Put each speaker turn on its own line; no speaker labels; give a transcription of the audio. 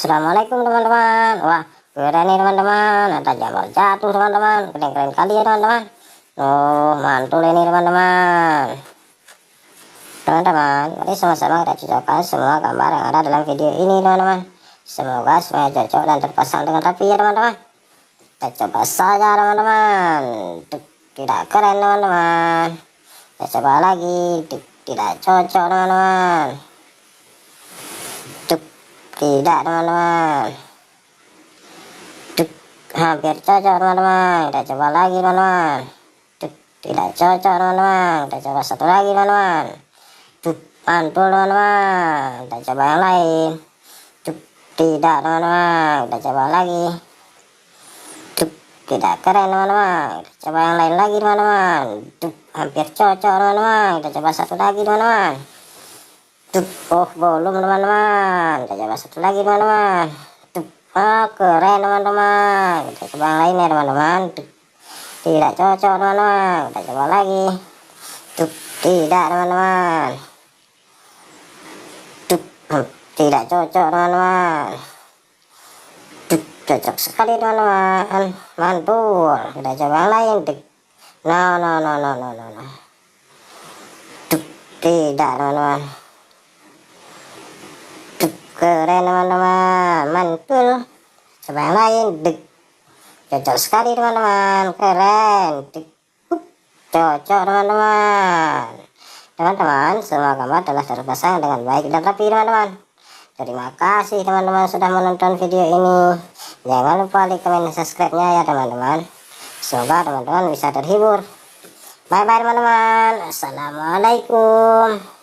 Assalamualaikum teman-teman. Wah, keren nih teman-teman. Ada jamur jatuh teman-teman. Keren-keren kali ya teman-teman. Oh, mantul ini teman-teman. Teman-teman, mari sama-sama kita cocokkan semua gambar yang ada dalam video ini teman-teman. Semoga semuanya cocok dan terpasang dengan rapi ya teman-teman. Kita coba saja teman-teman. Tidak keren teman-teman. Kita coba lagi. Tidak cocok teman-teman. Tidak teman-teman. Hampir cocok teman-teman. Kita coba lagi teman-teman. Tidak cocok teman-teman. Kita coba satu lagi teman-teman. Mantul teman-teman. Kita coba yang lain. Tidak teman-teman. Kita coba lagi. Tidak keren teman-teman. Kita coba yang lain lagi teman-teman. Hampir cocok teman-teman. Kita coba satu lagi teman-teman. Oh, belum teman-teman. Kita coba satu lagi teman-teman. Oh, keren teman-teman. Kita coba yang lainnya teman-teman. Tidak cocok teman-teman. Kita coba lagi. Tidak teman-teman. Tidak cocok teman-teman. Cocok sekali teman-teman. Mantul. Kita coba yang lain. No. Tidak teman-teman. Keren teman-teman, mantul. Coba yang lain. Cocok sekali teman-teman, keren. Cocok teman-teman. Teman-teman, semua gambar telah terpasang dengan baik dan rapi teman-teman. Terima kasih teman-teman sudah menonton video ini. Jangan lupa like, komen, dan subscribe-nya ya teman-teman. Semoga teman-teman bisa terhibur. Bye bye teman-teman. Assalamualaikum.